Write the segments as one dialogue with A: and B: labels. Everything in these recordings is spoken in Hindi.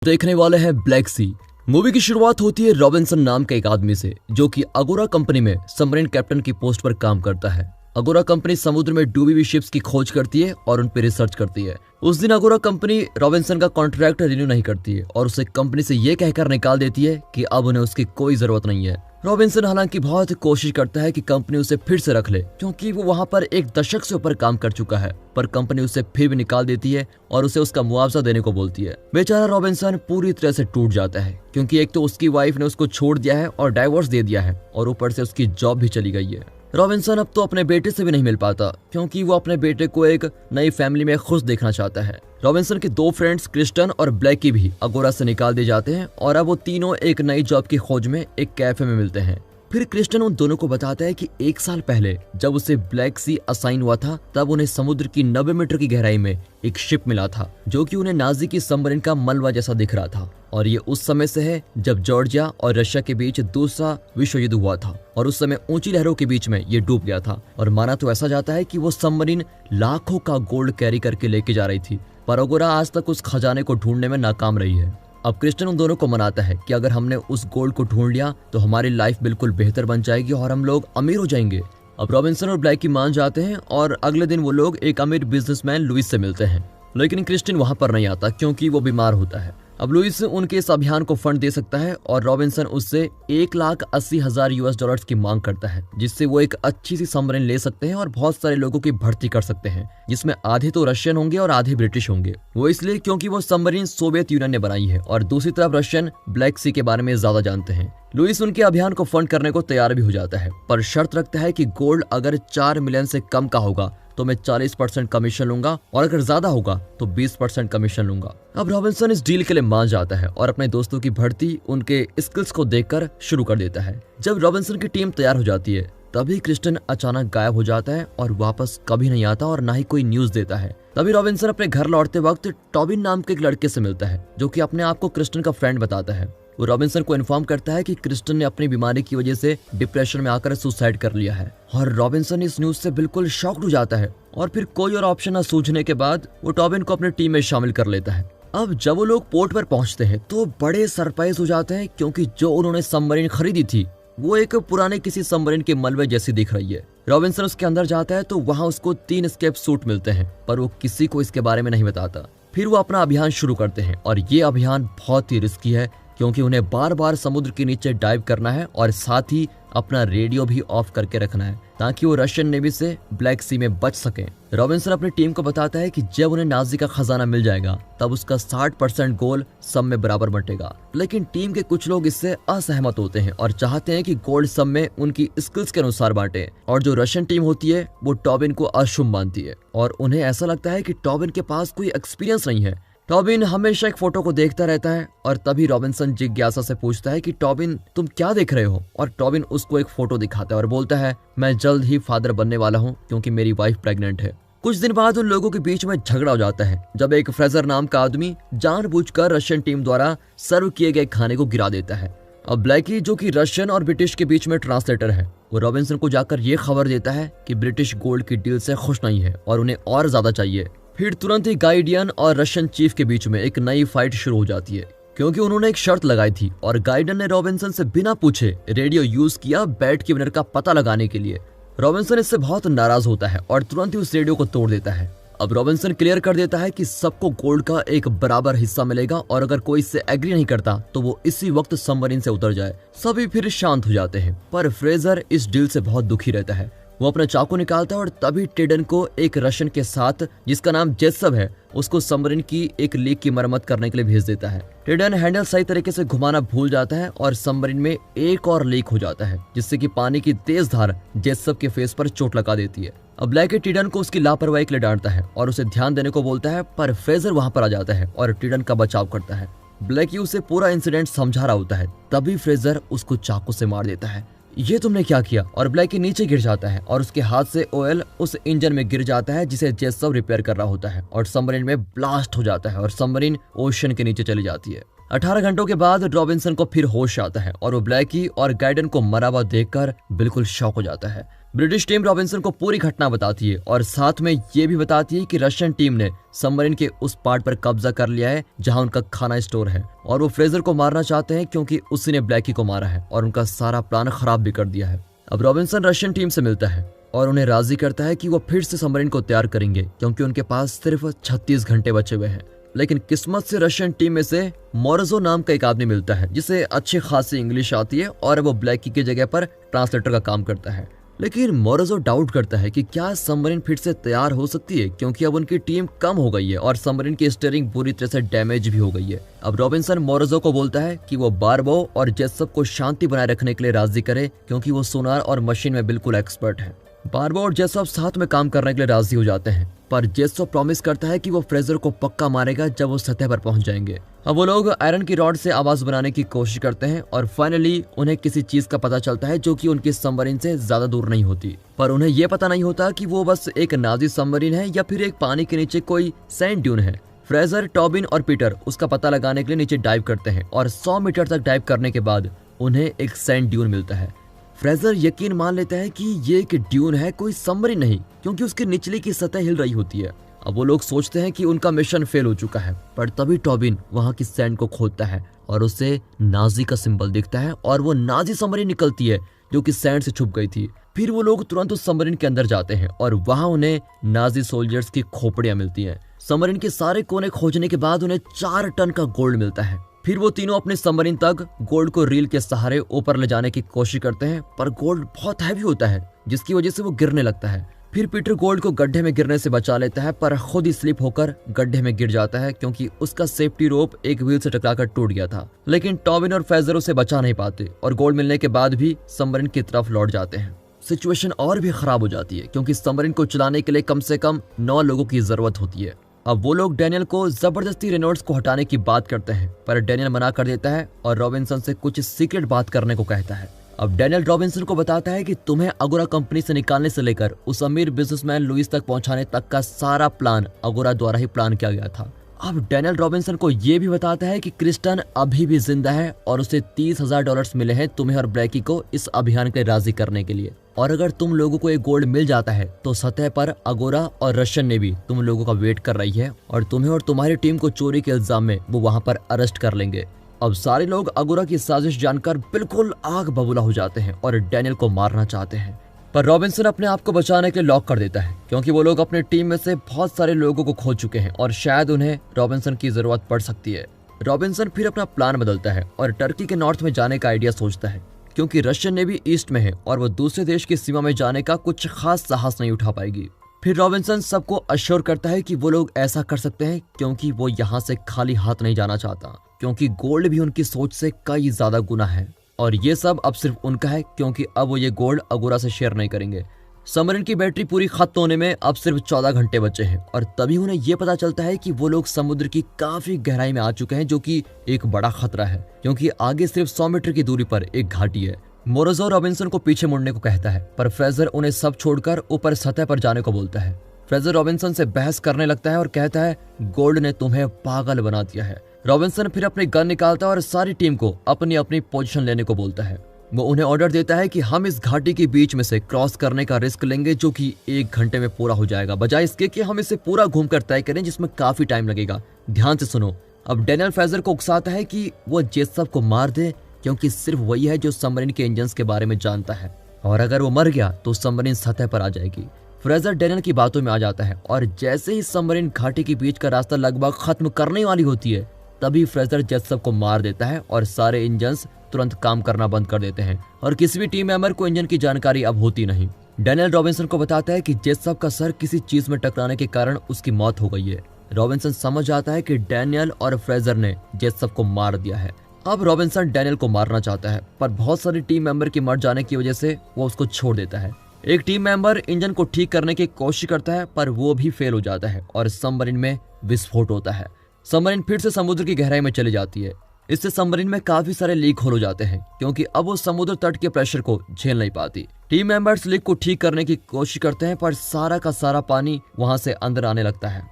A: देखने वाले हैं ब्लैक सी। मूवी की शुरुआत होती है रॉबिन्सन नाम के एक आदमी से जो कि अगोरा कंपनी में सबमरीन कैप्टन की पोस्ट पर काम करता है। अगोरा कंपनी समुद्र में डूबी हुई शिप्स की खोज करती है और उन पर रिसर्च करती है। उस दिन अगोरा कंपनी रॉबिन्सन का कॉन्ट्रैक्ट रिन्यू नहीं करती है और उसे कंपनी से ये कहकर निकाल देती है कि अब उन्हें उसकी कोई जरूरत नहीं है। रॉबिन्सन हालांकि बहुत कोशिश करता है कि कंपनी उसे फिर से रख ले क्योंकि वो वहां पर एक दशक से ऊपर काम कर चुका है, पर कंपनी उसे फिर भी निकाल देती है और उसे उसका मुआवजा देने को बोलती है। बेचारा रॉबिन्सन पूरी तरह से टूट जाता है क्योंकि एक तो उसकी वाइफ ने उसको छोड़ दिया है और डाइवोर्स दे दिया है और ऊपर से उसकी जॉब भी चली गई है। रॉबिन्सन अब तो अपने बेटे से भी नहीं मिल पाता क्योंकि वो अपने बेटे को एक नई फैमिली में खुश देखना चाहता है। रॉबिन्सन के दो फ्रेंड्स क्रिस्टन और ब्लैकी भी अगोरा से निकाल दिए जाते हैं और अब वो तीनों एक नई जॉब की खोज में एक कैफे में मिलते हैं। फिर क्रिस्टन उन दोनों को बताता है कि एक साल पहले जब उसे ब्लैक सी असाइन हुआ था तब उन्हें समुद्र की 90 मीटर की गहराई में एक शिप मिला था जो कि उन्हें नाजी की सबमरीन का मलबा जैसा दिख रहा था और ये उस समय से है जब जॉर्जिया और रशिया के बीच दूसरा विश्व युद्ध हुआ था और उस समय ऊंची लहरों के बीच में ये डूब गया था। और माना तो ऐसा जाता है कि वो सबमरीन लाखों का गोल्ड कैरी करके लेके जा रही थी, पर अगोरा आज तक उस खजाने को ढूंढने में नाकाम रही है। अब क्रिस्टन उन दोनों को मनाता है कि अगर हमने उस गोल्ड को ढूंढ लिया तो हमारी लाइफ बिल्कुल बेहतर बन जाएगी और हम लोग अमीर हो जाएंगे। अब रॉबिन्सन और ब्लैकी मान जाते हैं और अगले दिन वो लोग एक अमीर बिजनेसमैन लुइस से मिलते हैं, लेकिन क्रिस्टन वहां पर नहीं आता क्योंकि वो बीमार होता है। अब लुइस उनके इस अभियान को फंड दे सकता है और रॉबिन्सन उससे $1,80,000 की मांग करता है जिससे वो एक अच्छी सी सबमरीन ले सकते हैं और बहुत सारे लोगों की भर्ती कर सकते हैं जिसमें आधे तो रशियन होंगे और आधे ब्रिटिश होंगे। वो इसलिए क्योंकि वो सबमरीन सोवियत यूनियन ने बनाई है और दूसरी तरफ रशियन ब्लैक सी के बारे में ज्यादा जानते हैं। लुइस उनके अभियान को फंड करने को तैयार भी हो जाता है, पर शर्त रखता है कि गोल्ड अगर 4 मिलियन से कम का होगा तो मैं 40% कमीशन लूंगा और अगर ज्यादा होगा तो 20% कमीशन लूंगा। अब रॉबिन्सन इस डील के लिए मान जाता है और अपने दोस्तों की भर्ती उनके स्किल्स को देखकर शुरू कर देता है। जब रॉबिन्सन की टीम तैयार हो जाती है तभी क्रिस्टन अचानक गायब हो जाता है और वापस कभी नहीं आता और ना ही कोई न्यूज देता है। तभी रॉबिन्सन अपने घर लौटते वक्त टॉबिन नाम के एक लड़के से मिलता है जो कि अपने आप को क्रिस्टन का फ्रेंड बताता है। वो रॉबिन्सन को इन्फॉर्म करता है कि क्रिस्टन ने अपनी बीमारी की वजह से डिप्रेशन में आकर सुसाइड कर लिया है और रॉबिन्सन इस न्यूज से बिल्कुल शॉक्ड हो जाता है और फिर कोई और ऑप्शन न सूझने के बाद वो टॉबिन को अपनी टीम में शामिल कर लेता है। अब जब वो लोग पोर्ट पर पहुंचते हैं तो बड़े सरप्राइज हो जाते हैं क्योंकि जो उन्होंने सबमरीन खरीदी थी वो एक पुराने किसी सबमरीन के मलबे जैसी दिख रही है। रॉबिन्सन उसके अंदर जाता है तो वहाँ उसको 3 एस्केप सूट मिलते हैं, पर वो किसी को इसके बारे में नहीं बताता। फिर वो अपना अभियान शुरू करते हैं और ये अभियान बहुत ही रिस्की है क्योंकि उन्हें बार बार समुद्र के नीचे डाइव करना है और साथ ही अपना रेडियो भी ऑफ करके रखना है ताकि वो रशियन नेवी से ब्लैक सी में बच सकें। रॉबिन्सन अपनी टीम को बताता है कि जब उन्हें नाजी का खजाना मिल जाएगा तब उसका 60% गोल्ड सब में बराबर बंटेगा, लेकिन टीम के कुछ लोग इससे असहमत होते हैं और चाहते हैं कि गोल्ड सब में उनकी स्किल्स के अनुसार बांटे और जो रशियन टीम होती है वो टॉबिन को अशुभ मानती है और उन्हें ऐसा लगता है कि टॉबिन के पास कोई एक्सपीरियंस नहीं है। टॉबिन हमेशा एक फोटो को देखता रहता है और तभी रॉबिन्सन जिज्ञासा से पूछता है कि टॉबिन तुम क्या देख रहे हो, और टॉबिन उसको एक फोटो दिखाता है और बोलता है मैं जल्द ही फादर बनने वाला हूँ क्योंकि मेरी वाइफ प्रेग्नेंट है। कुछ दिन बाद उन लोगों के बीच में झगड़ा हो जाता है जब एक फ्रेजर नाम का आदमी जानबूझकर रशियन टीम द्वारा सर्व किए गए खाने को गिरा देता है। अब ब्लैकी जो कि रशियन और ब्रिटिश के बीच में ट्रांसलेटर है वो रॉबिन्सन को जाकर ये खबर देता है कि ब्रिटिश गोल्ड की डील से खुश नहीं है और उन्हें और ज्यादा चाहिए। फिर तुरंत ही गाइडियन और रशियन चीफ के बीच में एक नई फाइट शुरू हो जाती है क्योंकि उन्होंने एक शर्त लगाई थी और गाइडन ने रॉबिन्सन से बिना पूछे रेडियो यूज किया बैट के विनर का पता लगाने के लिए। रॉबिन्सन इससे बहुत नाराज होता है और तुरंत ही उस रेडियो को तोड़ देता है। अब रॉबिन्सन क्लियर कर देता है कि सबको गोल्ड का एक बराबर हिस्सा मिलेगा और अगर कोई इससे एग्री नहीं करता तो वो इसी वक्त सबमरीन से उतर जाए। सभी फिर शांत हो जाते हैं, पर फ्रेजर इस डील से बहुत दुखी रहता है। वो अपना चाकू निकालता है और तभी टेडन को एक रशियन के साथ जिसका नाम जेत्सव है उसको सबमरीन की एक लीक की मरम्मत करने के लिए भेज देता है। टेडन हैंडल सही तरीके से घुमाना भूल जाता है और सबमरीन में एक और लीक हो जाता है जिससे कि पानी की तेज धार जेत्सव के फेस पर चोट लगा देती है। अब ब्लैकी टेडन को उसकी लापरवाही के लिए डांटता है और उसे ध्यान देने को बोलता है, पर फ्रेजर वहां पर आ जाता है और टेडन का बचाव करता है। ब्लैकी उसे पूरा इंसिडेंट समझा रहा होता है तभी फ्रेजर उसको चाकू से मार देता है। ये तुमने क्या किया, और ब्लैकी नीचे गिर जाता है और उसके हाथ से ऑयल उस इंजन में गिर जाता है जिसे जेत्सव रिपेयर कर रहा होता है और सबमरीन में ब्लास्ट हो जाता है और सबमरीन ओशन के नीचे चली जाती है। 18 घंटों के बाद रॉबिन्सन को फिर होश आता है और वो ब्लैकी और गाइडन को मरा हुआ देखकर बिल्कुल शॉक हो जाता है। ब्रिटिश टीम रॉबिन्सन को पूरी घटना बताती है और साथ में ये भी बताती है कि रशियन टीम ने सबमरीन के उस पार्ट पर कब्जा कर लिया है जहां उनका खाना स्टोर है और वो फ्रेजर को मारना चाहते हैं क्योंकि उसी ने ब्लैकी को मारा है और उनका सारा प्लान खराब भी कर दिया है। अब रॉबिन्सन रशियन टीम से मिलता है और उन्हें राजी करता है कि वो फिर से सबमरीन को तैयार करेंगे क्योंकि उनके पास सिर्फ 36 घंटे बचे हुए हैं। लेकिन किस्मत से रशियन टीम में से मोरोजो नाम का एक आदमी मिलता है जिसे अच्छी खासी इंग्लिश आती है और वो ब्लैकी की जगह पर ट्रांसलेटर का काम करता है। लेकिन मोरोजो डाउट करता है कि क्या सबमरीन फिर से तैयार हो सकती है क्योंकि अब उनकी टीम कम हो गई है और सबमरीन की स्टीयरिंग बुरी तरह से डैमेज भी हो गई है। अब रॉबिन्सन मोरोजो को बोलता है कि वो बारबो और जेसप को शांति बनाए रखने के लिए राजी करे क्योंकि वो सोनार और मशीन में बिल्कुल एक्सपर्ट है। बारबो और जेसप साथ में काम करने के लिए राजी हो जाते हैं, पर जेसप प्रॉमिस करता है कि वो फ्रेजर को पक्का मारेगा जब वो सतह पर पहुंच जाएंगे। अब वो लोग आयरन की रॉड से आवाज बनाने की कोशिश करते हैं और फाइनली उन्हें किसी चीज का पता चलता है जो कि उनकी सबमरीन से ज्यादा दूर नहीं होती, पर उन्हें ये पता नहीं होता कि वो बस एक नाजी सबमरीन है या फिर एक पानी के नीचे कोई सैंड ड्यून है। फ्रेजर, टॉबिन और पीटर उसका पता लगाने के लिए नीचे डाइव करते हैं और 100 मीटर तक डाइव करने के बाद उन्हें एक सैंड ड्यून मिलता है। फ्रेजर यकीन मान लेता है कि ये एक ड्यून है, कोई सबमरीन नहीं, क्योंकि उसकी निचली की सतह हिल रही होती है। अब वो लोग सोचते हैं कि उनका मिशन फेल हो चुका है, पर तभी टॉबिन वहां की सैंड को खोदता है और उसे नाजी का सिंबल दिखता है और वो नाजी सबमरीन निकलती है जो कि सैंड से छुप गई थी। फिर वो लोग तुरंत उस सबमरीन के अंदर जाते हैं और वहां उन्हें नाजी सोल्जर्स की खोपड़ियां मिलती हैं। सबमरीन के सारे कोने खोजने के बाद उन्हें 4 टन का गोल्ड मिलता है। फिर वो तीनों अपने सबमरीन तक गोल्ड को रील के सहारे ऊपर ले जाने की कोशिश करते हैं, पर गोल्ड बहुत हैवी होता है जिसकी वजह से वो गिरने लगता है। फिर पीटर गोल्ड को गड्ढे में गिरने से बचा लेता है, पर खुद ही स्लिप होकर गड्ढे में गिर जाता है क्योंकि उसका सेफ्टी रोप एक व्हील से टकराकर टूट गया था। लेकिन टॉबिन और फ्रेजर उसे बचा नहीं पाते और गोल्ड मिलने के बाद भी सबमरीन की तरफ लौट जाते हैं। सिचुएशन और भी खराब हो जाती है क्योंकि सबमरीन को चलाने के लिए कम से कम 9 लोगों की जरूरत होती है। अब वो लोग डैनियल को जबरदस्ती रेनॉल्ड्स को हटाने की बात करते हैं, पर डैनियल मना कर देता है और रॉबिन्सन से कुछ सीक्रेट बात करने को कहता है। अब डैनियल रॉबिन्सन को बताता है कि तुम्हें अगोरा कंपनी से निकालने से लेकर उस अमीर बिजनेसमैन लुइस तक पहुंचाने तक का सारा प्लान अगोरा द्वारा ही प्लान किया गया था। अब डैनियल रॉबिन्सन को ये भी बताता है कि क्रिस्टन अभी भी जिंदा है और उसे $30,000 मिले हैं तुम्हें और ब्लैकी को इस अभियान के लिए राजी करने के लिए, और अगर तुम लोगों को एक गोल्ड मिल जाता है तो सतह पर अगोरा और रशियन नेवी तुम लोगों का वेट कर रही है और तुम्हें और तुम्हारी टीम को चोरी के इल्जाम में वो वहां पर अरेस्ट कर लेंगे। अब सारे लोग अगोरा की साजिश जानकर बिल्कुल आग बबूला हो जाते हैं और डैनियल को मारना चाहते हैं, पर रॉबिन्सन अपने आप को बचाने के लिए लॉक कर देता है क्योंकि वो लोग अपने टीम में से बहुत सारे लोगों को खो चुके हैं और शायद उन्हें रॉबिन्सन की जरूरत पड़ सकती है। रॉबिन्सन फिर अपना प्लान बदलता है और टर्की के नॉर्थ में जाने का आइडिया सोचता है क्योंकि रशियन नेवी ईस्ट में है और वो दूसरे देश की सीमा में जाने का कुछ खास साहस नहीं उठा पाएगी। फिर रॉबिन्सन सबको अश्योर करता है कि वो लोग ऐसा कर सकते हैं क्योंकि वो यहाँ से खाली हाथ नहीं जाना चाहता, क्योंकि गोल्ड भी उनकी सोच से कई ज्यादा गुना है और ये सब अब सिर्फ उनका है क्योंकि अब वो ये गोल्ड अगोरा से शेयर नहीं करेंगे। सबमरीन की बैटरी पूरी खत्म होने में अब सिर्फ 14 घंटे बचे हैं और तभी उन्हें ये पता चलता है कि वो लोग समुद्र की काफी गहराई में आ चुके हैं, जो कि एक बड़ा खतरा है क्योंकि आगे सिर्फ 100 मीटर की दूरी पर एक घाटी है। मोरोजो रॉबिन्सन को पीछे मुड़ने को कहता है, पर फ्रेजर उन्हें सब छोड़कर ऊपर सतह पर जाने को बोलता है। फ्रेजर रॉबिन्सन से बहस करने लगता है और कहता है गोल्ड ने तुम्हें पागल बना दिया है। रॉबिन्सन फिर अपनी गन निकालता है और सारी टीम को अपनी अपनी पोजीशन लेने को बोलता है। वो उन्हें ऑर्डर देता है कि हम इस घाटी के बीच में से क्रॉस करने का रिस्क लेंगे जो कि 1 घंटे में पूरा हो जाएगा, बजाय इसके कि हम इसे पूरा घूमकर तय करें जिसमें काफी टाइम लगेगा। ध्यान से सुनो। अब डैनियल फ्रेजर को उकसाता है कि वो जेसप को मार दे क्योंकि सिर्फ वही है जो सबमरीन के इंजन्स के बारे में जानता है और अगर वो मर गया तो सबमरीन सतह पर आ जाएगी। फ्रेजर डैनियल की बातों में आ जाता है और जैसे ही सबमरीन घाटी के बीच का रास्ता लगभग खत्म करने वाली होती है तभी फ्रेजर जेसप को मार देता है और सारे इंजन्स तुरंत काम करना बंद कर देते हैं और किसी भी टीम मेंबर को इंजन की जानकारी अब होती नहीं। डैनियल रॉबिन्सन को बताता है कि जेसप का सर किसी चीज में टकराने के कारण उसकी मौत हो गई है। रॉबिन्सन समझ आता है कि डैनियल और फ्रेजर ने जेसप को मार दिया है। अब रॉबिन्सन डैनियल को मारना चाहता है, पर बहुत सारी टीम मेंबर के मर जाने की वजह से वो उसको छोड़ देता है। एक टीम मेंबर इंजन को ठीक करने की कोशिश करता है, पर वो भी फेल हो जाता है और सबमरीन में विस्फोट होता है। सबमरीन फिर से समुद्र की गहराई में चली जाती है। इससे सबमरीन में काफी सारे लीक हो जाते हैं क्योंकि अब वो समुद्र तट के प्रेशर को झेल नहीं पाती। टीम मेंबर्स लीक को ठीक करने की कोशिश करते हैं, पर सारा का सारा पानी वहां से अंदर आने लगता है।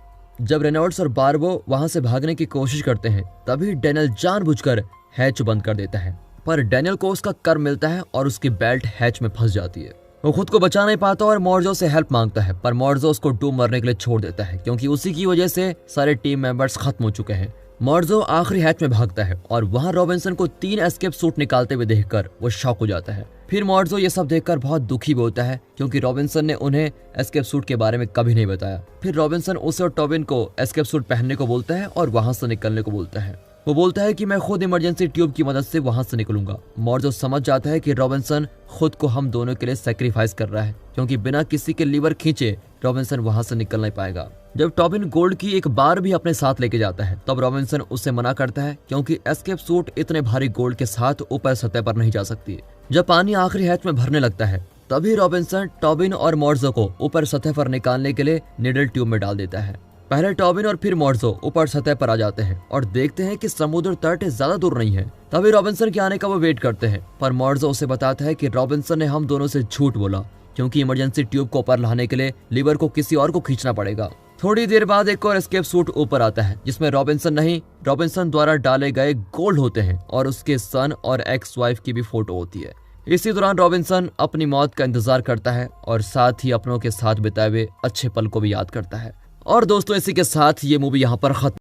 A: जब रेनॉल्ड्स और बारबो वहां से भागने की कोशिश करते हैं तभी डैनियल जानबूझकर हैच बंद कर देता है, पर डैनियल को उसका कर मिलता है और उसकी बेल्ट हैच में फंस जाती है। वो खुद को बचा नहीं पाता और मॉर्जो से हेल्प मांगता है, पर मॉर्जो उसको डूब मरने के लिए छोड़ देता है क्योंकि उसी की वजह से सारे टीम मेंबर्स खत्म हो चुके हैं। मॉर्जो आखिरी हैच में भागता है और वहां रॉबिन्सन को 3 एस्केप सूट निकालते हुए देखकर वो शॉक हो जाता है। फिर मॉर्जो ये सब देखकर बहुत दुखी भी होता है क्योंकि रॉबिन्सन ने उन्हें एस्केप सूट के बारे में कभी नहीं बताया। फिर रॉबिन्सन उसे और टॉबिन को एस्केप सूट पहनने को बोलता है और वहां से निकलने को बोलता है। वो बोलता है कि मैं खुद इमरजेंसी ट्यूब की मदद से वहां से निकलूंगा। मॉर्जो समझ जाता है कि रॉबिन्सन खुद को हम दोनों के लिए सैक्रिफाइस कर रहा है क्योंकि बिना किसी के लीवर खींचे रॉबिन्सन वहां से निकल नहीं पाएगा। जब टॉबिन गोल्ड की एक बार भी अपने साथ लेके जाता है तब रॉबिन्सन उससे मना करता है क्योंकि एस्केप सूट इतने भारी गोल्ड के साथ ऊपर सतह पर नहीं जा सकती। जब पानी आखिरी हैच में भरने लगता है तभी रॉबिन्सन टॉबिन और मॉर्जो को ऊपर सतह पर निकालने के लिए निडल ट्यूब में डाल देता है। पहले टॉबिन और फिर मॉर्जो ऊपर सतह पर आ जाते हैं और देखते हैं कि समुद्र तट ज्यादा दूर नहीं है। तभी रॉबिन्सन के आने का वो वेट करते हैं, पर मॉर्जो उसे बताता है कि रॉबिन्सन ने हम दोनों से झूठ बोला क्योंकि इमरजेंसी ट्यूब को ऊपर लाने के लिए लीवर को किसी और को खींचना पड़ेगा। थोड़ी देर बाद एक और एस्केप सूट ऊपर आता है जिसमें रॉबिन्सन नहीं, रॉबिन्सन द्वारा डाले गए गोल्ड होते हैं और उसके सन और एक्स वाइफ की भी फोटो होती है। इसी दौरान रॉबिन्सन अपनी मौत का इंतजार करता है और साथ ही अपनों के साथ बिताए हुए अच्छे पल को भी याद करता है। और दोस्तों, इसी के साथ ये मूवी यहाँ पर खत्म।